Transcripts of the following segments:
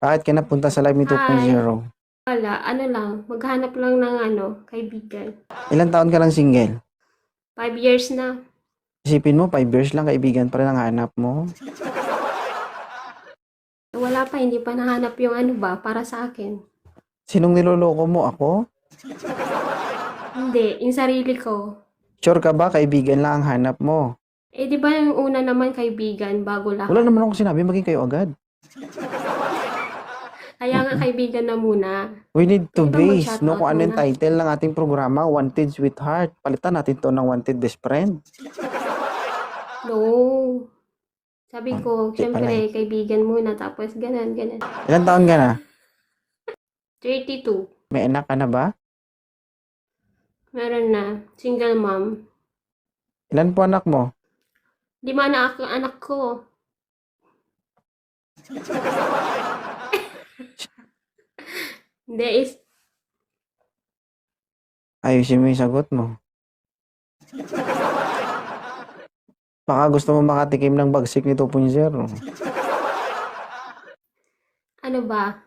Bakit ka napunta sa Live Me Hi. 2.0? Wala, ano lang, maghanap lang ng kaibigan. Ilang taon ka lang single? 5 years na. Isipin mo, 5 years lang kaibigan pa rin ang hanap mo. Wala pa, hindi pa nahanap yung para sa akin. Sinong niloloko mo ako? Hindi, yung sarili ko. Sure ka ba kaibigan lang ang hanap mo? Di ba yung una naman kaibigan bago Wala lahat? naman ako sinabi maging kayo agad. Kaya nga Mm-mm. kaibigan na muna. We need to Pwede ba base, no? mag-shoutout Kung ano yung muna? title ng ating programa, Wanted Sweetheart. Palitan natin to ng Wanted Best Friend. No. Sabi ko, Di pala eh. syempre, kaibigan muna, tapos ganun, ganun. Ilang taon ka na? 32. May anak ka na ba? Meron na. Single mom. Ilan po anak mo? 5 na anak ko. Hindi, Ayusin mo yung sagot mo. Baka gusto mo makatikim ng bagsik ni 2.0. ano ba?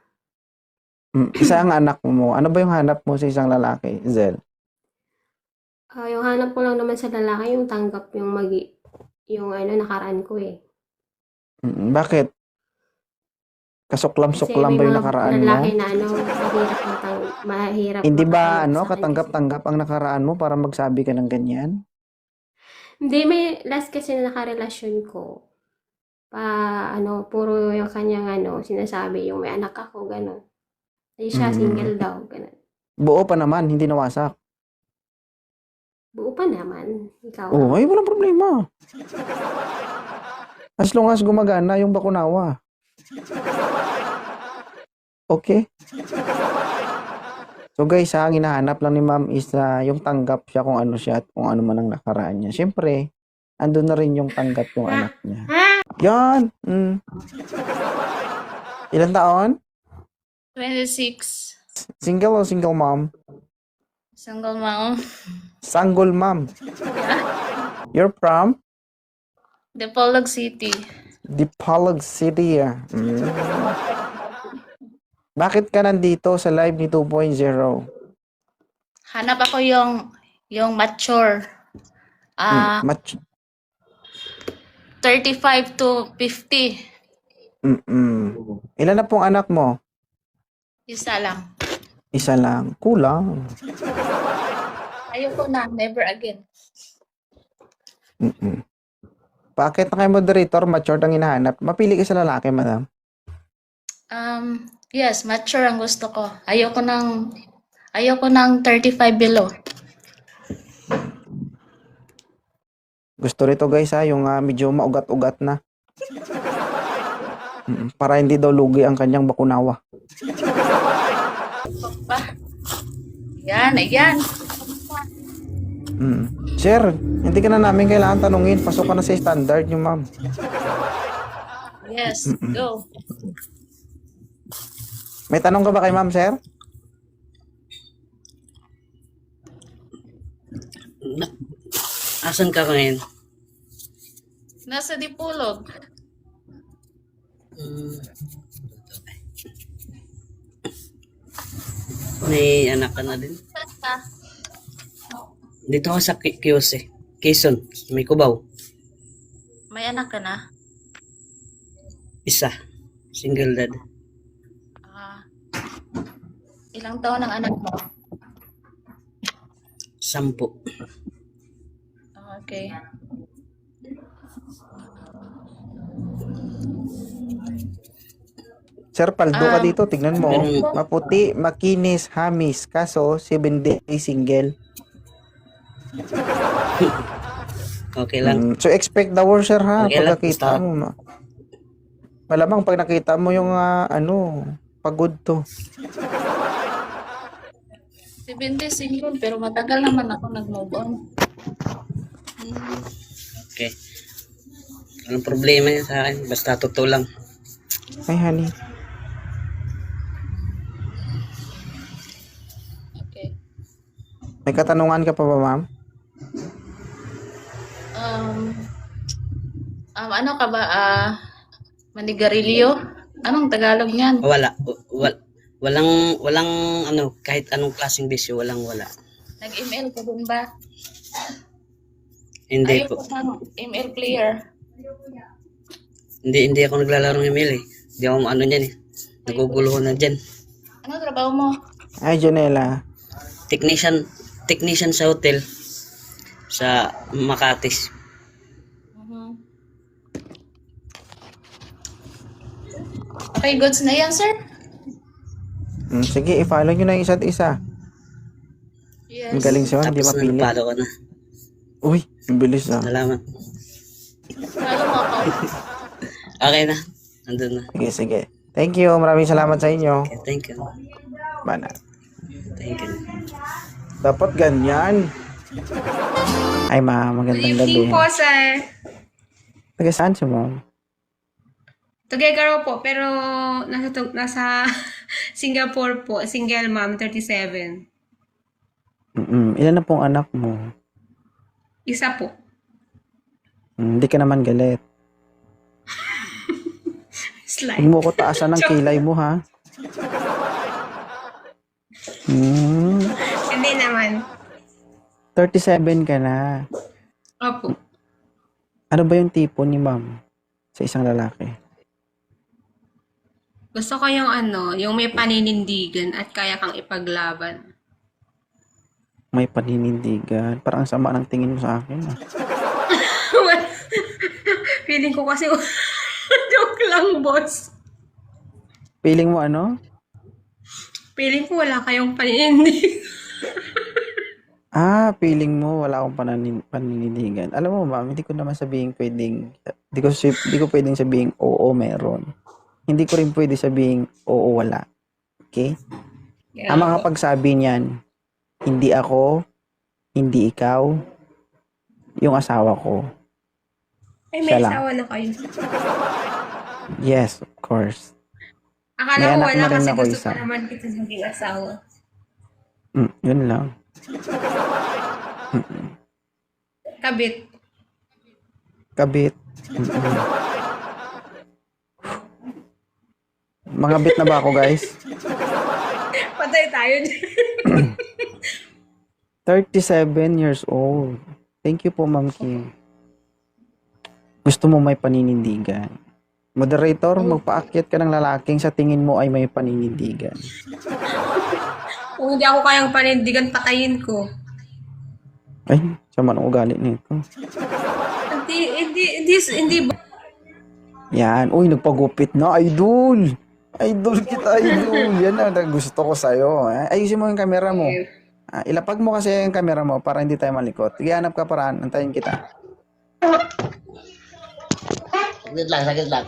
Isa ang anak mo. Ano ba yung hanap mo sa isang lalaki, Zel? Yung hanap ko lang naman sa lalaki, yung tanggap yung nakaraan ko eh. Bakit? Kasi Kasuklam-suklam may ba yung mga nakaraan mo? lalaki na mahirap Hindi ba makatanggap sa akin. katanggap-tanggap ang nakaraan mo para magsabi ka ng ganyan? Hindi, may last kasi na nakarelasyon ko. Puro yung kanyang sinasabi, yung may anak ako, gano'n. Ay siya, Mm, single daw, gano'n. buo pa naman, hindi nawasak. Buo pa naman, ikaw Oo, ang. ay walang problema. As long as gumagana yung bakunawa. Okay? So guys, ang hinahanap lang ni ma'am is yung tanggap siya kung ano siya at kung ano man ang nakaraan niya. Siyempre, andun na rin yung tanggap yung Ha? anak niya. Ha? Yan! Ilan taon? 26. Single o single mom? Single mom. Sanggol ma'am. Yeah. You're from? Dipolog City. Dipolog City. Bakit ka nandito sa live ni 2.0? Hanap ako yung mature. Ah, Match. 35 to 50. Ilan na pong anak mo? Isa lang. Isa lang. Kulang. Ayoko na, never again. Bakit na kayo moderator? Mature ang hinahanap. Mapili ka sa lalaki, madam. Yes, mature ang gusto ko. Ayoko ng 35 below. Gusto rito guys ha, yung medyo maugat-ugat na. Para hindi daw lugi ang kanyang bakunawa. Pa. Yan, ayan. Sir, hindi ka na namin kailangan tanungin. Pasok ka na sa standard yung ma'am. Yes, go. May tanong ka ba kay ma'am, sir? Asan ka ngayon? Nasa Dipolog. May anak ka na din? Dito ako sa Kiyose. Quezon. May Cubao. May anak ka na? Isa. Single dad. Ah, ilang taon ang anak mo? 10. Okay. Sir, paldo ka Um, dito. Tignan mo. Maputi, makinis, hamis. Kaso, 7 days single. Okay lang. So, expect the worst, sir, ha? Okay lang. Pagkakita Basta, mo. Malamang pag nakita mo yung, pagod to. 70 single, pero matagal naman ako nag-move on. okay. Anong problema yan sa akin? Basta totoo lang. Ay, honey. Okay. May katanungan ka pa ba, ma'am? Ano ka ba? Manigarilyo? Anong Tagalog niyan? Walang ano, kahit anong klaseng bisyo, wala. Nag-ML ka dun ba? Hindi Ayaw po. ko ng ML player. Hindi ako naglalaro ng email eh. Hindi ako ano niyan eh. Naguguluhan na dyan. Ano trabaho mo? Ay, Janela. Technician sa hotel sa Makatis. Mhm. Okay, goods na yan, sir? Sige, i-follow nyo na yung isa't isa. Yes. Ang galing siya, hindi Tapos na mapili. napalo ko na. Uy, ang bilis ah. Salamat. Follow mo ako. Okay na. Nandun na. Sige. Thank you. Maraming salamat sa inyo. Okay, thank you. Bana. Thank you. Dapat ganyan. Ay, ma, Good magandang evening gabi. po, sir. Taga saan siya, ma'am? Tuguegarao po, pero nasa Singapore po. Single mom, 37. Ilan na pong anak mo? Isa po. Hindi ka naman galit. Huwag Slide. mo ko taasan ng kilay mo, ha? Hindi naman. 37 ka na. Opo. Ano ba yung tipo ni ma'am sa isang lalaki? Gusto ko yung yung may paninindigan at kaya kang ipaglaban. May paninindigan. Parang ang sama ng tingin mo sa akin. Ah. Feeling ko kasi joke lang, boss. Feeling mo ano? Feeling ko wala kayong paninindigan. Feeling mo wala akong paninindigan. Alam mo, ma'am, hindi ko naman sabihin pwedeng, hindi ko pwedeng sabihin oo, meron. Hindi ko rin pwede sabihin oo, wala. Okay? Ang makapagsabi niyan, hindi ako, hindi ikaw, yung asawa ko. Ay, may Siya lang. asawa na kayo. Yes, of course. Akala May ko anak wala na rin kasi ako gusto isa. ko naman kita maging asawa. Yun lang. Kabit. Kabit. Mga bit na ba ako, guys? Patay tayo dyan. 37 years old. Thank you po, Ma'am Kim. Gusto mo may paninindigan. Moderator, magpaakyat ka ng lalaking sa tingin mo ay may paninindigan. Kung hindi ako kayang panindigan, patayin ko. Ay, sama ng ugali nito. Hindi ba? Yan. Uy, nagpagupit na. Idol! Idol kita, idol. Yan na, gusto ko sa'yo. Ayusin mo yung camera mo. Ilapag mo kasi yung camera mo para hindi tayo malikot. Sige, hanap ka paraan. Antayin kita. Saglit lang.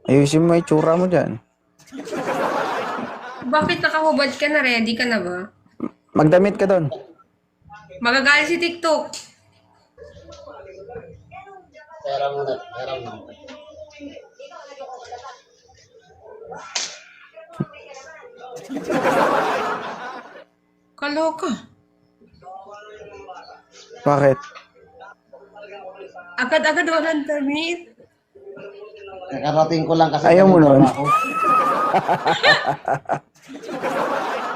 Ayusin mo yung tsura mo dyan. Bakit nakahubad ka na? Ready ka na ba? Magdamit ka doon. Magagalit si TikTok. Pera mo. Kaloka. Bakit? Agad-agad walang damit. Nakarating ko lang kasi. Ayaw mo nun.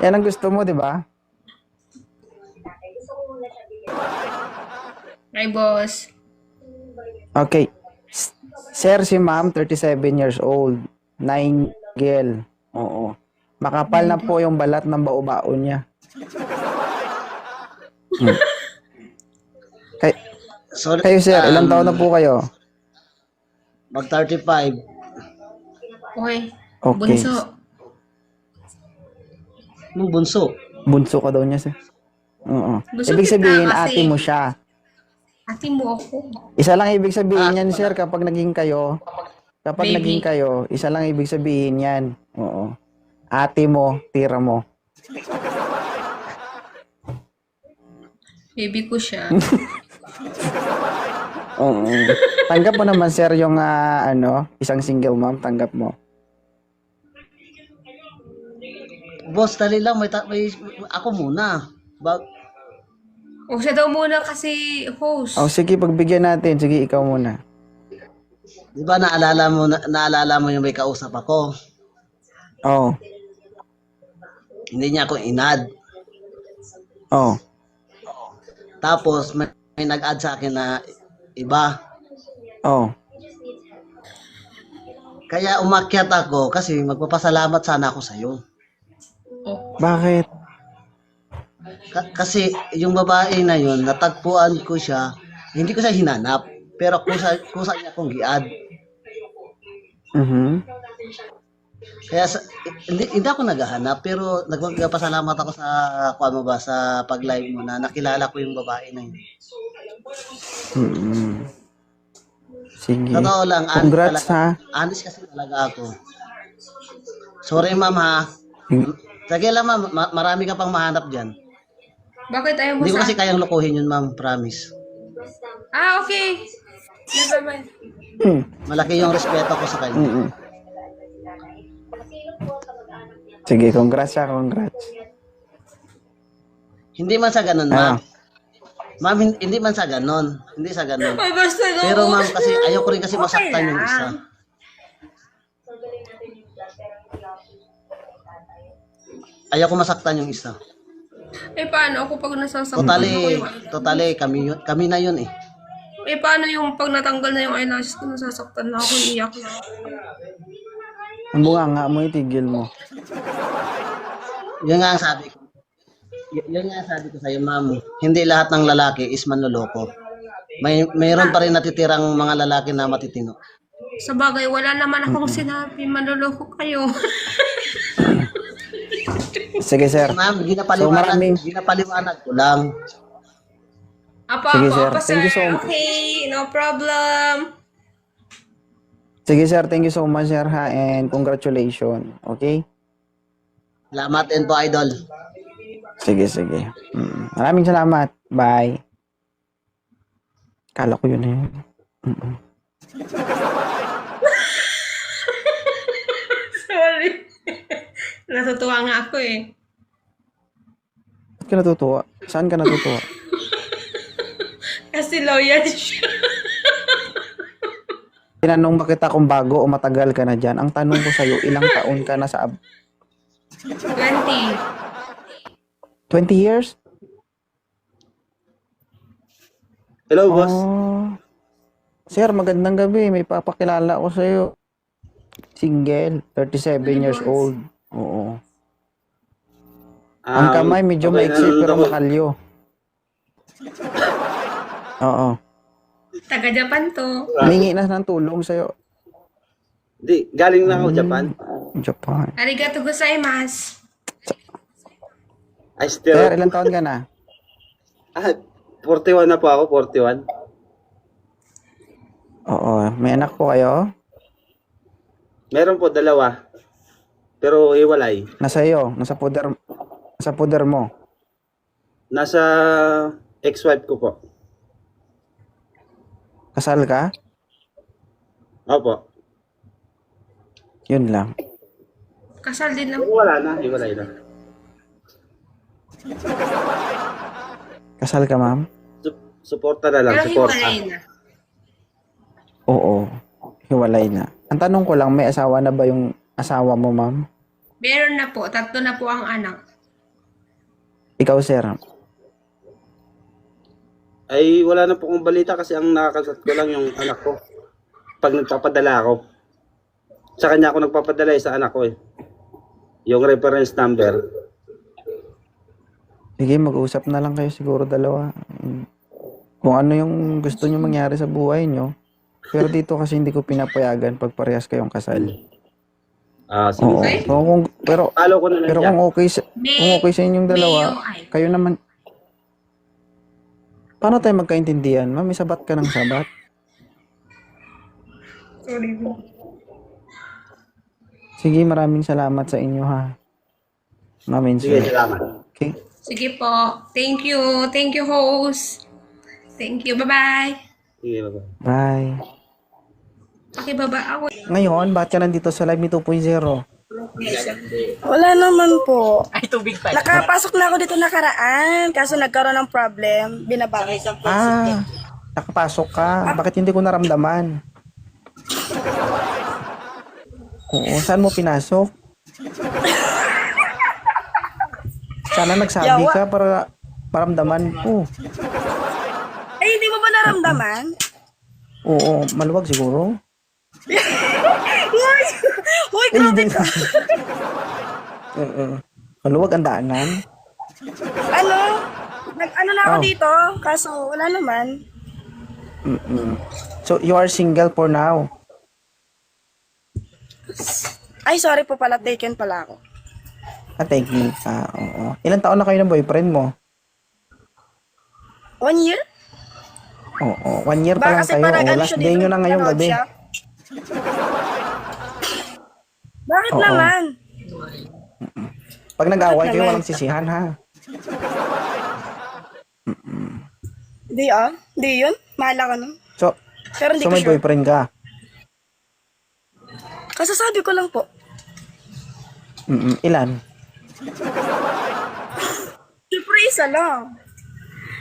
Yan ang gusto mo, di ba? Ay, boss. Okay. Sir, si ma'am, 37 years old. 9 girl. Oo. Makapal na po yung balat ng bao-bao niya. Kayo, sir, ilang taon na po kayo? Mag-35. Okay. Okay. Bunso. Nung bunso. Bunso ka daw niya, sir. Oo. Bunso Ibig kita sabihin, kasi. ate mo siya. Ate mo ako. Isa lang ibig sabihin yan, sir, kapag naging kayo. Kapag Baby. naging kayo, isa lang ibig sabihin yan. Oo. Ate mo, tira mo. Baby ko siya. Oo. Tanggap mo naman, sir, yung isang single mom. Tanggap mo. Boss, dali lang. May ako muna. O siya daw muna kasi host. Oh, sige, pagbigyan natin. Sige, ikaw muna. Di ba naalala mo yung may kausap ako? Oh. Hindi niya ako inad. Oh. Tapos may nag-add sa akin na iba. Oh. Kaya umakyat ako kasi magpapasalamat sana ako sa'yo. Bakit? Kasi yung babae na yun, natagpuan ko siya, hindi ko siya hinanap. Pero kusa niya akong giad. Mhm. Kaya hindi ako naghahanap pero nagpapasalamat ako sa kuan mo ba sa pag-live mo na nakilala ko yung babae na yun. Mm. Sige. Totoo lang, Congrats ha. honest kasi talaga ako. Sorry ma'am ha. Sige lang ma'am, marami ka pang mahanap diyan. Bakit ayaw mo Hindi ko sa... kasi kayang lokohin yun ma'am, promise. Ah, okay. Never mind. Malaki yung respeto ko sa kanya. Mm-mm. Sige, congrats ha, congrats. Hindi man sa ganun ma'am. Ah. Ma'am, hindi man sa ganun. Hindi sa ganun. Ay, basta no. Pero ma'am, kasi ayoko rin kasi masaktan yung isa. Ayoko masaktan yung isa. Eh, paano ako pag nasasaktan ako yung eyelash? Totally, kami na yun eh. Eh, paano yung pag natanggal na yung eyelashes ko, nasasaktan na ako, iiyak na ako. Ang bunganga mo, itigil mo. Yun nga ang sabi ko. Yun nga ang sabi ko sa'yo, ma'am. Hindi lahat ng lalaki is manloloko. Mayroon pa rin natitirang mga lalaki na matitino. Sa bagay, wala naman akong sinabi, manloloko kayo. Sige, sir. Ma'am, maraming- ginapaliwanag ko lang. Sige, sir. Thank you so much. Okay, no problem. Sige, sir. Thank you so much, sir, ha. And congratulations. Okay? Salamat din po, idol. Sige, sige. Maraming salamat. Bye. Kala ko yun na yun. Sorry. Natutuwa nga ako eh. Ba't ka natutuwa? Saan ka natutuwa? Kasi loyal siya. Tinanong ba kita kung bago o matagal ka na dyan? Ang tanong ko sa'yo, ilang taon ka na sa 20. 20 years? Hello, boss. Oh. Sir, magandang gabi. May papakilala ko sa'yo. Single, 37 years old. Oo. Ang kamay medyo okay, maiksi pero ako. makalyo. Oo. Taga-Japan to. Humingi na ng tulong sa'yo. Di, galing na ako, Japan. Japan. Arigato gozaimasu. I still, Sir, ilang taon ka na? 41 na po ako, 41. Oo. May anak po kayo? Meron po dalawa. Pero hiwalay. Nasa iyo? Nasa puder mo? Nasa ex-wife ko po. Kasal ka? Opo. Yun lang. Kasal din naman. Wala na, hiwalay na. Kasal ka, ma'am? Suporta na lang, Pero suporta. hiwalay na. Oo. Hiwalay na. Ang tanong ko lang, may asawa na ba yung asawa mo, ma'am? Meron na po. 3 na po ang anak. Ikaw, sir? Ay, wala na po akong balita kasi ang nakakasat ko lang yung anak ko. Pag nagpapadala ako. Sa kanya ako nagpapadala sa anak ko eh. Yung reference number. Sige, mag-usap na lang kayo siguro dalawa. Kung ano yung gusto nyo mangyari sa buhay nyo. Pero dito kasi hindi ko pinapayagan pag parehas kayong kasal. Sige. Oo. Pero Follow ko na lang pero dyan. kung okay sa inyong dalawa, kayo naman. Paano tayo magkaintindihan? Ma'am, may sabat ka ng sabat. Sorry po. Sige, maraming salamat sa inyo ha. Ma'am and Sige, sir. salamat. Okay? Sige po. Thank you. Thank you, host. Thank you. Bye-bye. Sige, bye-bye. Bye. Pakibaba ako. Ngayon, bakit ka nandito sa Live Me 2.0? Wala naman po. Ay, tubig pa. Nakapasok na ako dito nakaraan, kaso nagkaroon ng problem, binabago. Nakapasok ka. Bakit hindi ko naramdaman? Oo, saan mo pinasok? Sana nagsabi Yawa. ka para maramdaman ko. Ay, hindi mo ba naramdaman? Oo, maluwag siguro. Uy, grabe ka. Oo. Maluwag ang daanan. Ano? Ano na ako Oh. dito, kaso wala naman. So, you are single for now. Ay, sorry po pala, taken pala ako. Technique. Oo. Ilang taon na kayo ng boyfriend mo? 1 year? Oo. 1 year pa Baka lang kasi kayo. parang Oo, ano last siya day dito, nyo na ngayong nanood gabi. siya. Bakit Oo. naman? Pag nag-away Bakit kayo, naman? walang sisihan ha. Di Di yun? Mahal ako nun. So, Pero hindi so ko may sure. boyfriend ka. Kasasabi ko lang po. Ilan? Siyempre, isa lang.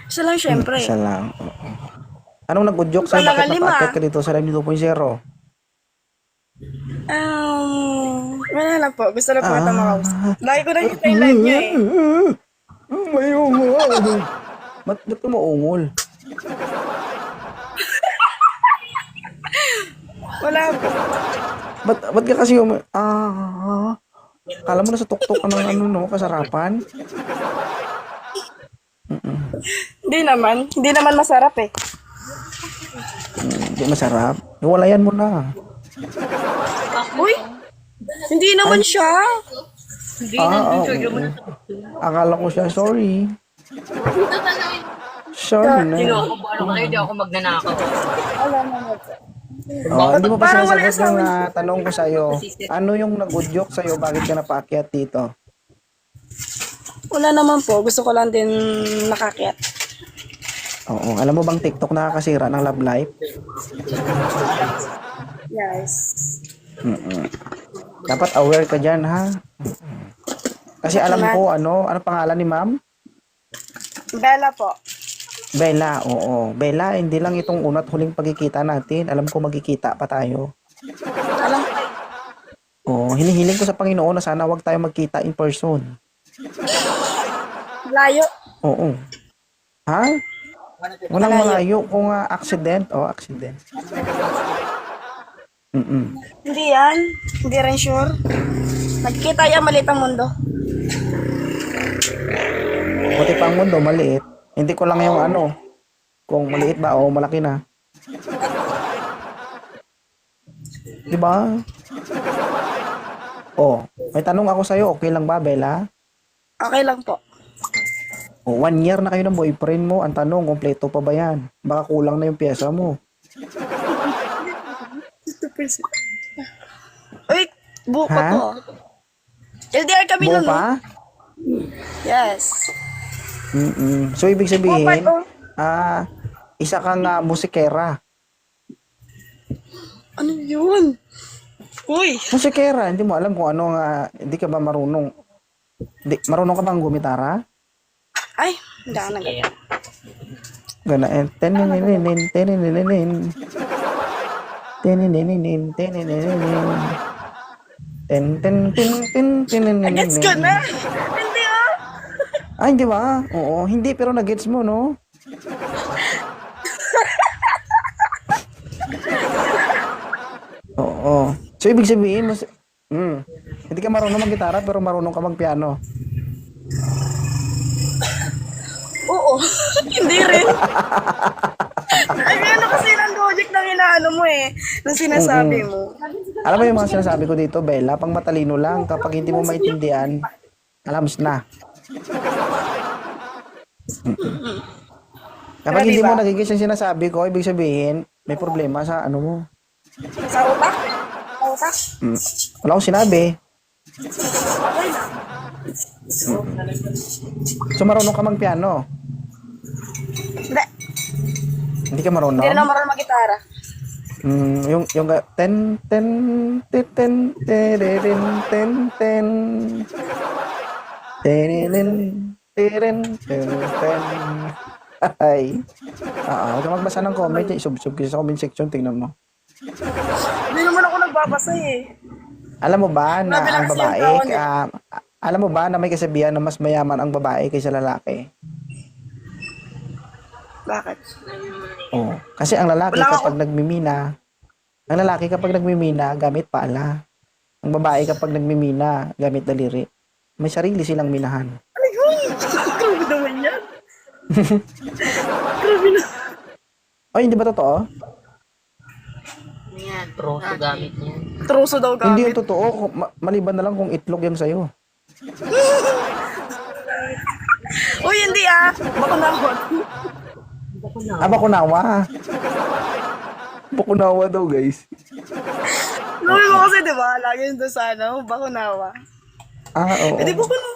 Isa lang, syempre. Isa lang. Oo. Anong nag-udyok sa'yo? Wala nga Bakit lima. napaakyat ka dito sa Live 2.0? Wala lang po. Gusto lang po kita Ah. makausap. Lagi ko nakita yung live niya eh. May ungol. Ba't ka maungol? Wala po. Ba't ka kasi kala mo na sa tuktok ka ng ano, no? Kasarapan? Hindi naman. Hindi naman masarap eh. Hindi masarap. Iwalayan mo na. Uy! Hindi naman siya. Oo. Akala ko siya, sorry. Sorry na. Hindi mo pa Parang wala sinasagot yung sa tanong ko sa'yo. Ano yung nag-udyok sa'yo? Bakit ka napaakyat dito? Wala naman po. Gusto ko lang din makakyat. Oo. Alam mo bang TikTok nakakasira ng love life? Yes. Dapat aware ka dyan, ha? Kasi alam ko, ano pangalan ni ma'am? Bella po. Bella, oo. Bella, hindi lang itong una at huling pagkikita natin. Alam ko magkikita pa tayo. Alam Oo, hinihiling ko sa Panginoon na sana wag tayo magkita in person. layo. Oo. Ha? Walang malayo kung accident. Accident. Hindi yan. Hindi rin sure. Nagkita yan, maliit ang mundo. Buti pa ang mundo, maliit. Hindi ko lang yung ano, kung maliit ba o malaki na. Diba? May tanong ako sa'yo, okay lang ba, Bella? Okay lang po. 1 year na kayo ng boyfriend mo. Ang tanong, kompleto pa ba yan? Baka kulang na yung pyesa mo. Uy, buko Ha? to. LDR kami Buo nun, no? pa? Yes. So, ibig Buo pa sabihin, to. isa kang musikera. Ano yun? Uy. Musikera, hindi mo alam kung ano hindi ka ba marunong. Marunong ka bang gumitara? Ay, hindi ako nag- Gana, tenenenenen, tenenenenen. Tenenenenen, tenenenenen. Ten, ten, ten, ten, tenenenenen. Gets ko na. Hindi Hindi ba? Oo, hindi, pero na-gets mo, no? Oo. So, ibig sabihin, hindi ka marunong mag-gitara, pero marunong ka mag-piano. Oo. Hindi rin. Ay, ano kasi ng logic ng inaano mo eh. Nang sinasabi mo. Alam mo yung mga sinasabi ko dito, Bella, pang matalino lang. Kapag hindi mo maintindihan, alams na. Kapag hindi mo nagigis yung sinasabi ko, ibig sabihin, may problema sa ano mo. Sa utak? Sa utak? Wala akong sinabi. Okay na. So, marunong ka mag-piano? Hindi. Hindi ka marunong? Hindi na marunong mag-gitara. Yung ten, ten, ten, ten, ten, ten, ten, ten, ten, ten. Ay. Huwag ka magbasa ng comment. Isub-sub ka sa comment section. Tingnan mo. Hindi naman ako nagbabasa eh. Alam mo ba na Grabe lang ang kasi yung babae, taon eh. alam mo ba na may kasabihan na mas mayaman ang babae kaysa lalaki? Bakit? Oo. Kasi ang lalaki Wala kapag nagmimina, gamit pala. Ang babae kapag nagmimina, gamit daliri. May sarili silang minahan. Ano yun? Grabe naman yan. Grabe na. Oy, hindi ba totoo? Truso daw Hindi gamit. yung totoo. Maliban na lang kung itlog yung sa'yo. Uy, hindi ah. Baka nawag. Bakunawa. Bakunawa daw, guys. Sabi mo kasi, di ba? Lagi yun doon sa ano, Bakunawa. Oo. Eh, di Bakunawa.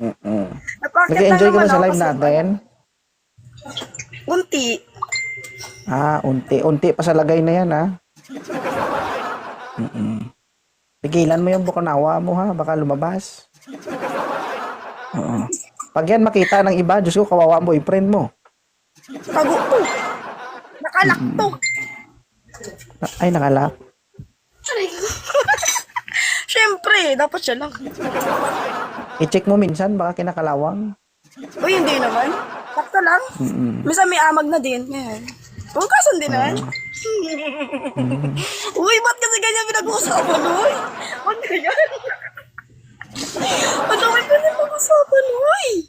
Mm-mm. Napakit Nag-enjoy ka lang ba sa naman live ako natin? Unti. Unti pa sa lagay na yan, ha? Pigilan mo yung bukunawa mo, ha? Baka lumabas. Oo. Pag yan makita ng iba, Diyos ko, kawawa ang boyfriend mo. Tago to. Nakalak to. Ay, nakalak. Siyempre, dapat siya lang. I-check mo minsan, baka kinakalawang. Uy, hindi naman. Sakto lang. Minsan may amag na din. Yan. Huwag kasan din ah. Uy, ba't kasi ganyan pinag-uusapan, uy? Ba't ganyan? Ba't naman ganyan pinag-uusapan, uy?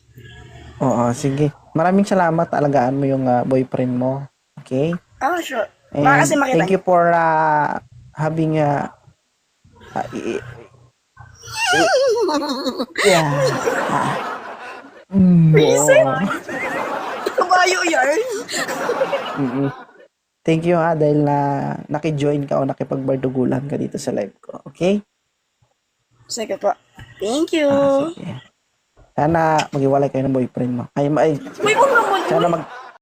Oo, sige. Maraming salamat. Alagaan mo yung boyfriend mo. Okay? Ah, sure. And Baka kasi makita thank you for having yeah. Reason? Kabayo yan. Thank you ha dahil na naki-join ka o nakipagbardugulan ka dito sa live ko. Okay? Sige po. Thank you. Sige. Sana maghiwalay kayo ng boyfriend mo. Uy, huwag naman. Sana